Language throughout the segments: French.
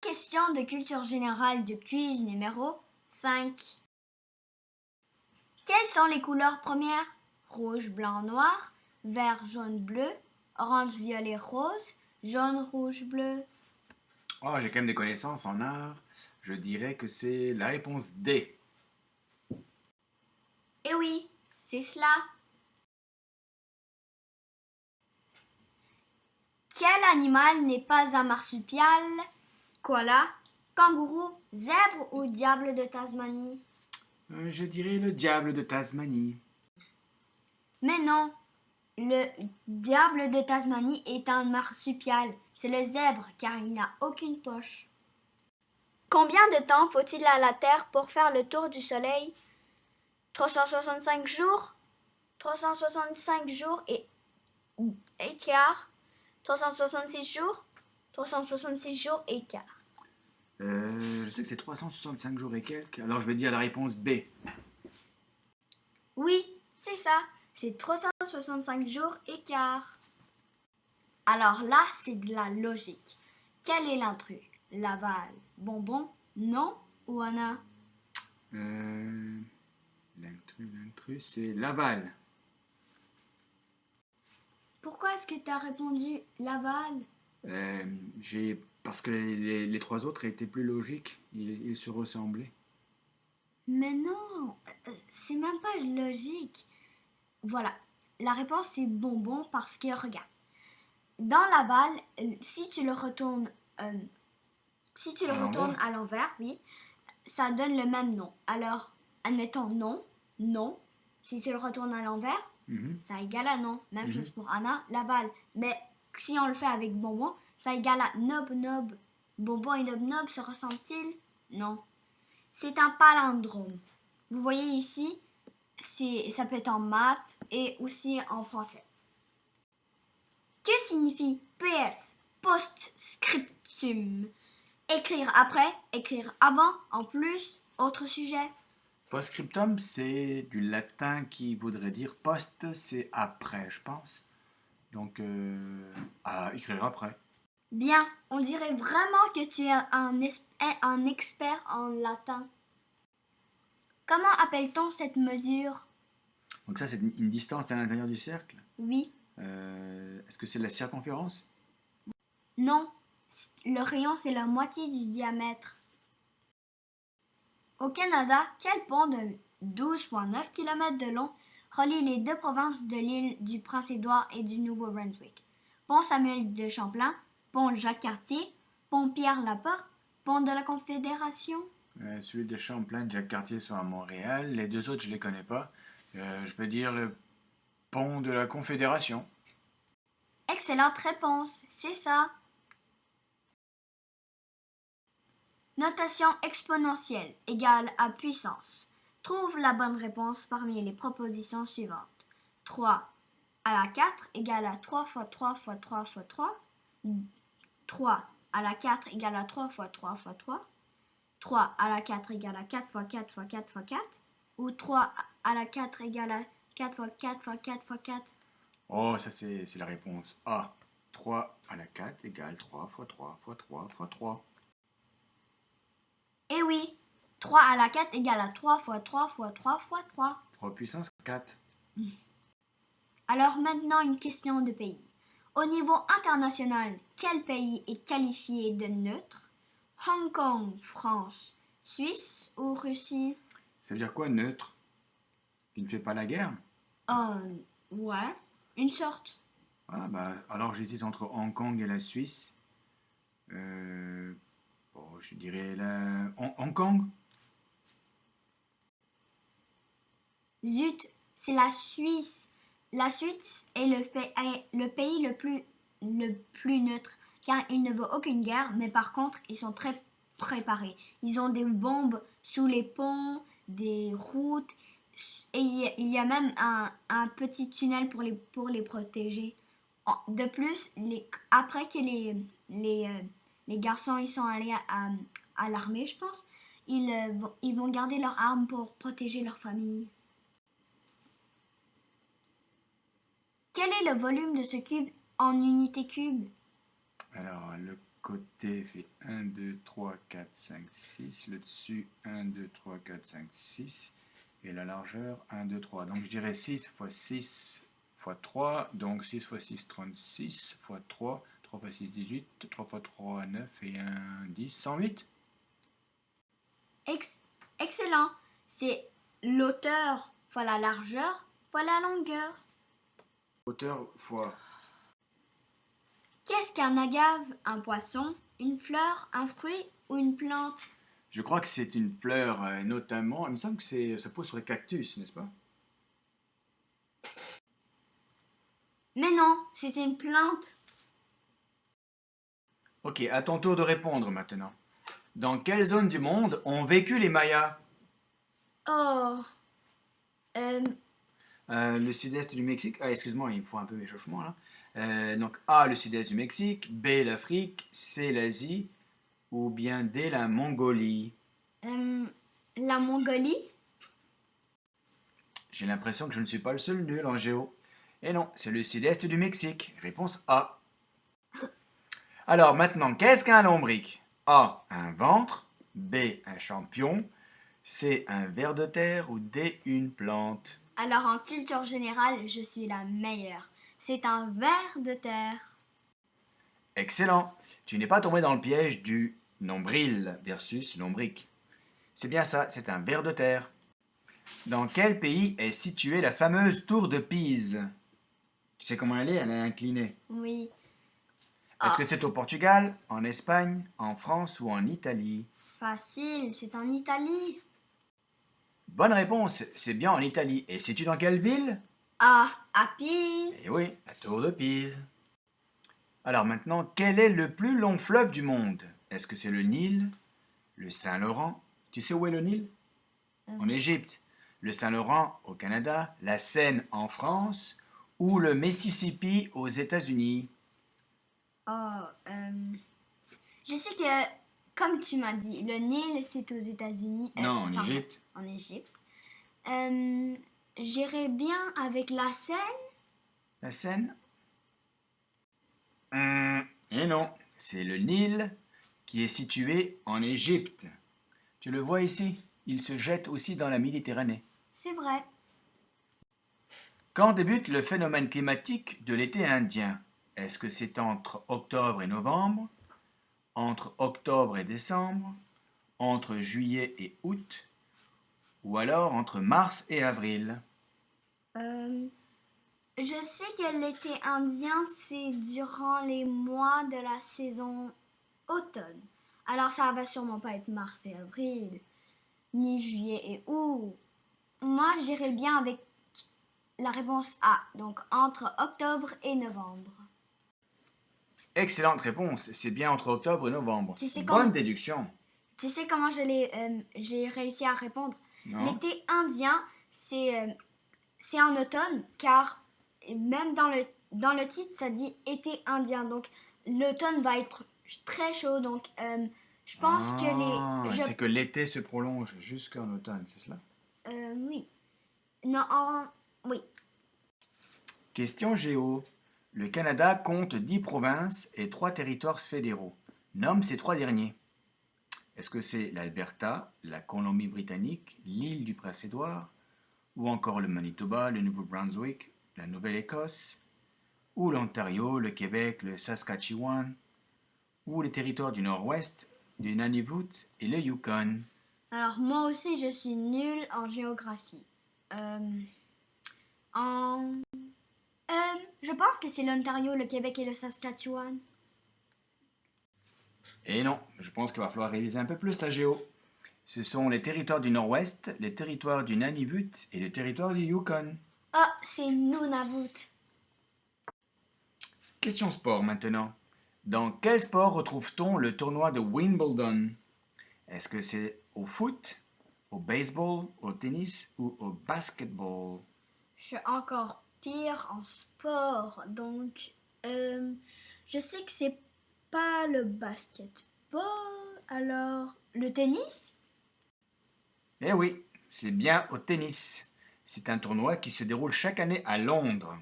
question de culture générale de quiz numéro 5. Quelles sont les couleurs premières? Rouge, blanc, noir, vert, jaune, bleu, orange, violet, rose, jaune, rouge, bleu. Oh, j'ai quand même des connaissances en art. Je dirais que c'est la réponse D. Eh oui, c'est cela. Quel animal n'est pas un marsupial? Koala, kangourou, zèbre ou diable de Tasmanie? Je dirais le diable de Tasmanie. Mais non, le diable de Tasmanie est un marsupial. C'est le zèbre car il n'a aucune poche. Combien de temps faut-il à la Terre pour faire le tour du Soleil? 365 jours, 365 jours et quart, 366 jours, 366 jours et quart. Je sais que c'est 365 jours et quelques, alors je vais dire la réponse B. Oui, c'est ça, c'est 365 jours et quart. Alors là, c'est de la logique. Quel est l'intrus? Laval, bonbon, non ou Anna? L'intrus, c'est Laval. Pourquoi est-ce que tu as répondu Laval? Parce que les trois autres étaient plus logiques, ils se ressemblaient. Mais non, c'est même pas logique. Voilà, la réponse c'est bonbon parce que regarde, dans Laval, si tu le retournes, à l'envers, oui, ça donne le même nom. Alors, admettons non, non. Si tu le retournes à l'envers, ça égale à non. Même chose pour Anna, Laval. Mais si on le fait avec bonbon, ça égale à nob, nob. Bonbon et nob, nob se ressemblent-ils? Non. C'est un palindrome. Vous voyez ici, ça peut être en maths et aussi en français. Que signifie PS, post-scriptum? Écrire après, écrire avant, en plus, autre sujet. Post-scriptum, c'est du latin qui voudrait dire post, c'est après, je pense. Donc, à écrire après. Bien, on dirait vraiment que tu es un expert en latin. Comment appelle-t-on cette mesure? Donc ça, c'est une distance à l'intérieur du cercle. Oui, Est-ce que c'est la circonférence? non, le rayon c'est la moitié du diamètre. Au Canada, quel pont de 12,9 km de long relie les deux provinces de l'île du Prince-Édouard et du Nouveau-Brunswick? Pont Samuel de Champlain, pont Jacques-Cartier, pont Pierre-Laporte, pont de la Confédération? Celui de Champlain, de Jacques-Cartier sont à Montréal. Les deux autres, je ne les connais pas. Je peux dire le pont de la Confédération. Excellente réponse, c'est ça. Notation exponentielle égale à puissance. Trouve la bonne réponse parmi les propositions suivantes. 3 à la 4 égale à 3 fois 3 fois 3 fois 3. 3 à la 4 égale à 3 fois 3 fois 3. 3 à la 4 égale à 4 fois 4 fois 4 fois 4. Ou 3 à la 4 égale à 4 fois 4 fois 4 fois 4. Oh, ça c'est la réponse A. 3 à la 4 égale 3 fois 3 fois 3 fois 3. Eh oui, 3 à la 4 égale à 3 fois 3 fois 3 fois 3. 3 puissance 4. Alors maintenant une question de pays. Au niveau international, quel pays est qualifié de neutre? Hong Kong, France, Suisse ou Russie? Ça veut dire quoi neutre? Qui ne fait pas la guerre? Ouais, une sorte. Ah bah alors j'hésite entre Hong Kong et la Suisse. Je dirais Hong Kong. Zut, c'est la Suisse. La Suisse est le pays le plus neutre, car il ne veut aucune guerre, mais par contre, ils sont très préparés. Ils ont des bombes sous les ponts, des routes, et il y a même un petit tunnel pour les protéger. De plus, après que les garçons ils sont allés à l'armée, je pense, ils vont garder leurs armes pour protéger leur famille. Quel est le volume de ce cube en unité cube? Alors le côté fait 1, 2, 3, 4, 5, 6. Le dessus, 1, 2, 3, 4, 5, 6. Et la largeur, 1, 2, 3. Donc je dirais 6 fois 6 fois 3. Donc 6 fois 6, 36 fois 3. 3 fois 6, 18. 3 fois 3, 9. Et 1, 10. 108. Excellent. C'est l'auteur fois la largeur fois la longueur. Hauteur fois. Qu'est-ce qu'un agave? Un poisson, une fleur, un fruit ou une plante? Je crois que c'est une fleur, notamment. Il me semble que ça pousse sur les cactus, n'est-ce pas? Mais non, c'est une plante. Ok, à ton tour de répondre maintenant. Dans quelle zone du monde ont vécu les Mayas? Oh. Euh, Le sud-est du Mexique. Ah, excuse-moi, il me faut un peu d'échauffement là. Donc A, le sud-est du Mexique. B, l'Afrique. C, l'Asie. Ou bien D, la Mongolie. la Mongolie? J'ai l'impression que je ne suis pas le seul nul en géo. Et non, c'est le sud-est du Mexique. Réponse A. Alors maintenant, qu'est-ce qu'un lombric? A, un ventre. B, un champignon. C, un ver de terre. Ou D, une plante. Alors en culture générale, je suis la meilleure. C'est un ver de terre. Excellent. Tu n'es pas tombé dans le piège du nombril versus lombric. C'est bien ça, c'est un ver de terre. Dans quel pays est située la fameuse tour de Pise? Tu sais comment elle est? Elle est inclinée. Oui. Est-ce Ah, que c'est au Portugal, en Espagne, en France ou en Italie? facile, c'est en Italie. Bonne réponse, c'est bien en Italie. Et sais-tu dans quelle ville? Ah, à Pise. Eh oui, la tour de Pise. Alors maintenant, quel est le plus long fleuve du monde? Est-ce que c'est le Nil, le Saint-Laurent? Tu sais où est le Nil? En Égypte. Le Saint-Laurent au Canada, la Seine en France ou le Mississippi aux États-Unis? Oh, je sais que, comme tu m'as dit, le Nil, c'est aux États-Unis. Non, en Pardon, Égypte. en Égypte. J'irais bien avec la Seine. La Seine? Et non, c'est le Nil qui est situé en Égypte. Tu le vois ici, il se jette aussi dans la Méditerranée. C'est vrai. Quand débute le phénomène climatique de l'été indien? Est-ce que c'est entre octobre et novembre? Entre octobre et décembre? Entre juillet et août? Ou alors entre mars et avril? Je sais que l'été indien, c'est durant les mois de la saison automne. Alors ça va sûrement pas être mars et avril, ni juillet et août. Moi, j'irais bien avec la réponse A, donc entre octobre et novembre. Excellente réponse, c'est bien entre octobre et novembre. Tu sais, Bonne déduction. tu sais comment j'ai réussi à répondre? Non? L'été indien, c'est en automne, car même dans le titre, ça dit été indien. Donc l'automne va être très chaud. Donc je pense que c'est que l'été se prolonge jusqu'en automne, c'est cela? oui. Non, oui. Question géo. Le Canada compte 10 provinces et 3 territoires fédéraux. Nomme ces 3 derniers. Est-ce que c'est l'Alberta, la Colombie-Britannique, l'île du Prince-Édouard, ou encore le Manitoba, le Nouveau-Brunswick, la Nouvelle-Écosse, ou l'Ontario, le Québec, le Saskatchewan, ou les territoires du Nord-Ouest, du Nunavut et le Yukon? Alors moi aussi, je suis nulle en géographie. En... je pense que c'est l'Ontario, le Québec et le Saskatchewan. Et non, je pense qu'il va falloir réviser un peu plus la géo. Ce sont les territoires du Nord-Ouest, les territoires du Nunavut et le territoire du Yukon. Ah, c'est Nunavut. Question sport maintenant. Dans quel sport retrouve-t-on le tournoi de Wimbledon? Est-ce que c'est au foot, au baseball, au tennis ou au basketball? Je suis encore pire en sport, donc je sais que c'est pas le basketball, alors le tennis? Eh oui, c'est bien au tennis. C'est un tournoi qui se déroule chaque année à Londres.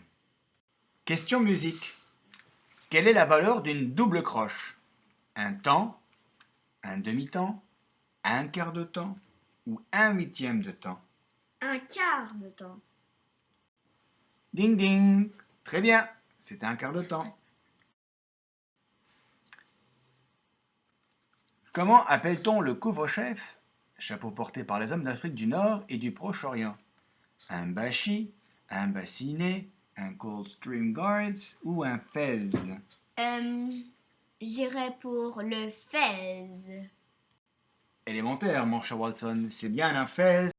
Question musique. Quelle est la valeur d'une double croche? Un temps, un demi-temps, un quart de temps ou un huitième de temps? Un quart de temps. Ding ding! Très bien, c'est un quart de temps. Comment appelle-t-on le couvre-chef? Chapeau porté par les hommes d'Afrique du Nord et du Proche-Orient. Un bashi, un bassinet, un Coldstream Guards ou un fez? J'irai pour le fez. Élémentaire, mon cher Watson, c'est bien un fez.